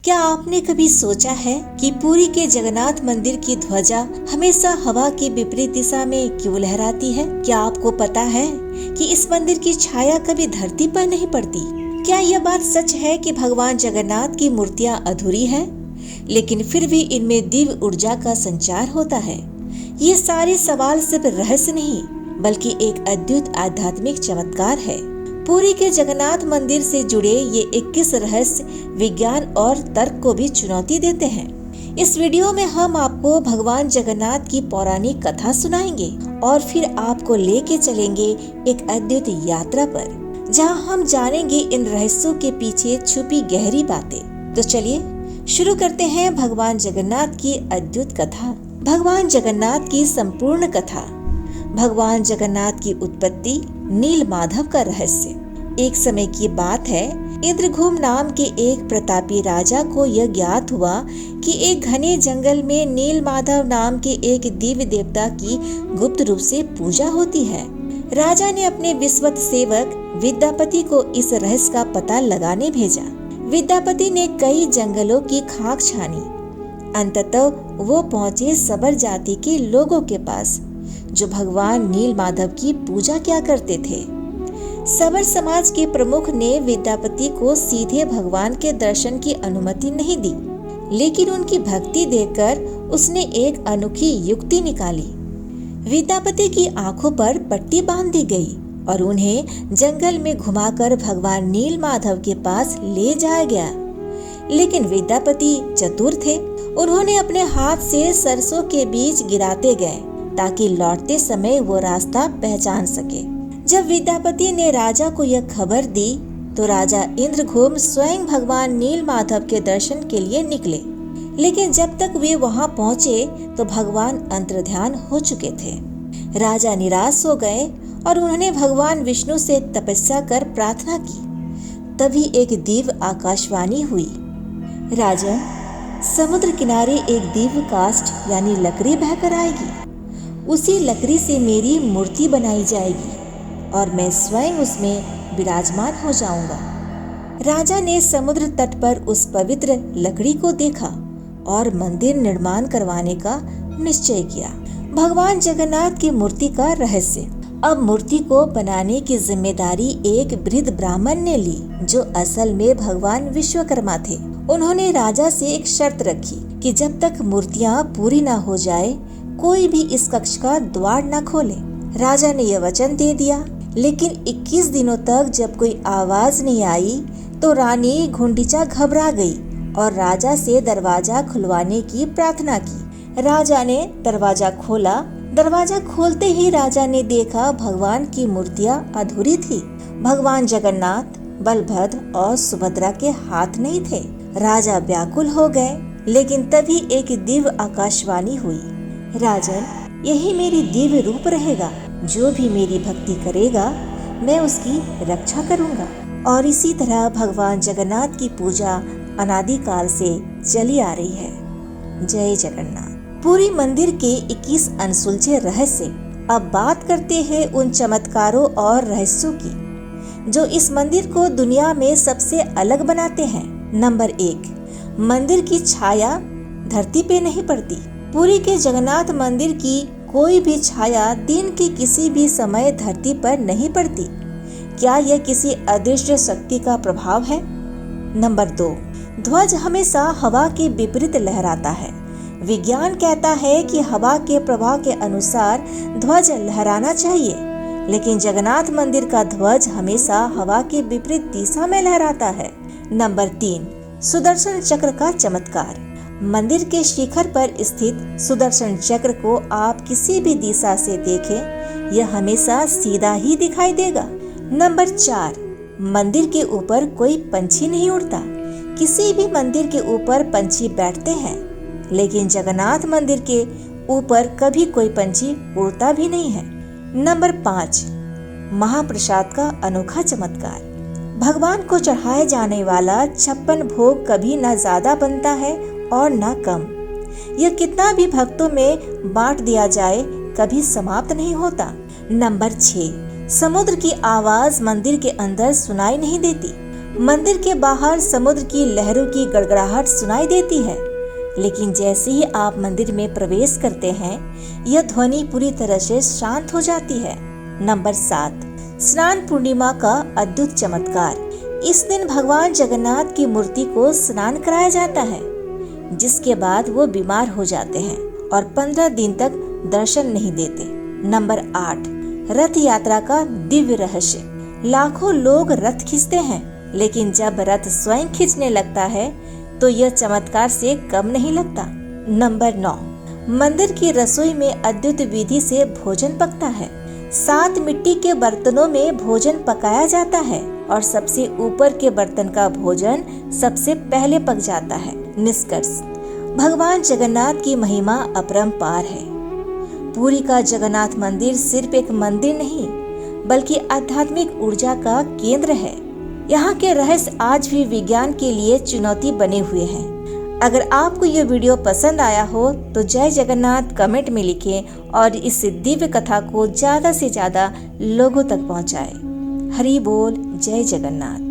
क्या आपने कभी सोचा है कि पुरी के जगन्नाथ मंदिर की ध्वजा हमेशा हवा की विपरीत दिशा में क्यों लहराती है? क्या आपको पता है कि इस मंदिर की छाया कभी धरती पर नहीं पड़ती? क्या यह बात सच है कि भगवान जगन्नाथ की मूर्तियाँ अधूरी है, लेकिन फिर भी इनमें दिव्य ऊर्जा का संचार होता है? ये सारे सवाल सिर्फ रहस्य नहीं, बल्कि एक अद्भुत आध्यात्मिक चमत्कार है। पुरी के जगन्नाथ मंदिर से जुड़े ये 21 रहस्य विज्ञान और तर्क को भी चुनौती देते हैं। इस वीडियो में हम आपको भगवान जगन्नाथ की पौराणिक कथा सुनाएंगे और फिर आपको लेके चलेंगे एक अद्भुत यात्रा पर, जहां हम जानेंगे इन रहस्यों के पीछे छुपी गहरी बातें। तो चलिए शुरू करते हैं भगवान जगन्नाथ की अद्भुत कथा। भगवान जगन्नाथ की संपूर्ण कथा। भगवान जगन्नाथ की उत्पत्ति, नीलमाधव का रहस्य। एक समय की बात है, इंद्रघूम नाम के एक प्रतापी राजा को यह ज्ञात हुआ कि एक घने जंगल में नीलमाधव नाम के एक दिव्य देवता की गुप्त रूप से पूजा होती है। राजा ने अपने विश्वस्त सेवक विद्यापति को इस रहस्य का पता लगाने भेजा। विद्यापति ने कई जंगलों की खाक छानी। अंततः वो पहुँचे सबर जाति के लोगों के पास, जो भगवान नीलमाधव की पूजा किया करते थे। सबर समाज के प्रमुख ने विद्यापति को सीधे भगवान के दर्शन की अनुमति नहीं दी, लेकिन उनकी भक्ति देखकर उसने एक अनोखी युक्ति निकाली। विद्यापति की आंखों पर पट्टी बांध दी गई और उन्हें जंगल में घुमाकर भगवान नीलमाधव के पास ले जाया गया। लेकिन विद्यापति चतुर थे। उन्होंने अपने हाथ से सरसों के बीज गिराते गए ताकि लौटते समय वो रास्ता पहचान सके। जब विद्यापति ने राजा को यह खबर दी तो राजा इंद्रघूम स्वयं भगवान नीलमाधव के दर्शन के लिए निकले। लेकिन जब तक वे वहां पहुंचे तो भगवान अंतर्ध्यान हो चुके थे। राजा निराश हो गए और उन्होंने भगवान विष्णु से तपस्या कर प्रार्थना की। तभी एक दिव्य आकाशवाणी हुई, राजन, समुद्र किनारे एक दिव्य काष्ठ यानी लकड़ी बहकर आएगी। उसी लकड़ी से मेरी मूर्ति बनाई जाएगी और मैं स्वयं उसमें विराजमान हो जाऊंगा। राजा ने समुद्र तट पर उस पवित्र लकड़ी को देखा और मंदिर निर्माण करवाने का निश्चय किया। भगवान जगन्नाथ की मूर्ति का रहस्य। अब मूर्ति को बनाने की जिम्मेदारी एक वृद्ध ब्राह्मण ने ली, जो असल में भगवान विश्वकर्मा थे। उन्होंने राजा से एक शर्त रखी कि जब तक मूर्तियाँ पूरी न हो जाए, कोई भी इस कक्ष का द्वार न खोले। राजा ने यह वचन दे दिया, लेकिन 21 दिनों तक जब कोई आवाज नहीं आई तो रानी घुंडिचा घबरा गई और राजा से दरवाजा खुलवाने की प्रार्थना की। राजा ने दरवाजा खोला। दरवाजा खोलते ही राजा ने देखा भगवान की मूर्तियाँ अधूरी थी। भगवान जगन्नाथ, बलभद्र और सुभद्रा के हाथ नहीं थे। राजा व्याकुल हो गए, लेकिन तभी एक दिव्य आकाशवाणी हुई, राजन, यही मेरी दिव्य रूप रहेगा। जो भी मेरी भक्ति करेगा, मैं उसकी रक्षा करूंगा। और इसी तरह भगवान जगन्नाथ की पूजा अनादिकाल से चली आ रही है। जय जगन्नाथ। पुरी मंदिर के 21 अनसुलझे रहस्य। अब बात करते हैं उन चमत्कारों और रहस्यों की जो इस मंदिर को दुनिया में सबसे अलग बनाते हैं। नंबर 1, मंदिर की छाया धरती पे नहीं पड़ती। पुरी के जगन्नाथ मंदिर की कोई भी छाया दिन के किसी भी समय धरती पर नहीं पड़ती। क्या यह किसी अदृश्य शक्ति का प्रभाव है? नंबर 2, ध्वज हमेशा हवा के विपरीत लहराता है। विज्ञान कहता है कि हवा के प्रवाह के अनुसार ध्वज लहराना चाहिए, लेकिन जगन्नाथ मंदिर का ध्वज हमेशा हवा के विपरीत दिशा में लहराता है। नंबर 3, सुदर्शन चक्र का चमत्कार। मंदिर के शिखर पर स्थित सुदर्शन चक्र को आप किसी भी दिशा से देखें, यह हमेशा सीधा ही दिखाई देगा। नंबर 4, मंदिर के ऊपर कोई पंछी नहीं उड़ता। किसी भी मंदिर के ऊपर पंछी बैठते हैं, लेकिन जगन्नाथ मंदिर के ऊपर कभी कोई पंछी उड़ता भी नहीं है। नंबर 5, महाप्रसाद का अनोखा चमत्कार। भगवान को चढ़ाए जाने वाला 56 भोग कभी न ज्यादा बनता है और न कम। यह कितना भी भक्तों में बांट दिया जाए, कभी समाप्त नहीं होता। नंबर 6, समुद्र की आवाज मंदिर के अंदर सुनाई नहीं देती। मंदिर के बाहर समुद्र की लहरों की गड़गड़ाहट सुनाई देती है, लेकिन जैसे ही आप मंदिर में प्रवेश करते हैं, यह ध्वनि पूरी तरह से शांत हो जाती है। नंबर 7, स्नान पूर्णिमा का अद्भुत चमत्कार। इस दिन भगवान जगन्नाथ की मूर्ति को स्नान कराया जाता है, जिसके बाद वो बीमार हो जाते हैं और 15 दिन तक दर्शन नहीं देते। नंबर 8, रथ यात्रा का दिव्य रहस्य। लाखों लोग रथ खींचते हैं, लेकिन जब रथ स्वयं खींचने लगता है तो यह चमत्कार से कम नहीं लगता। नंबर 9, मंदिर की रसोई में अद्भुत विधि से भोजन पकता है। 7 मिट्टी के बर्तनों में भोजन पकाया जाता है और सबसे ऊपर के बर्तन का भोजन सबसे पहले पक जाता है। निष्कर्ष, भगवान जगन्नाथ की महिमा अपरंपार है। पुरी का जगन्नाथ मंदिर सिर्फ एक मंदिर नहीं, बल्कि आध्यात्मिक ऊर्जा का केंद्र है। यहाँ के रहस्य आज भी विज्ञान के लिए चुनौती बने हुए हैं। अगर आपको यह वीडियो पसंद आया हो तो जय जगन्नाथ कमेंट में लिखें और इस दिव्य कथा को ज्यादा से ज्यादा लोगों तक पहुँचाएं। हरि बोल, जय जगन्नाथ।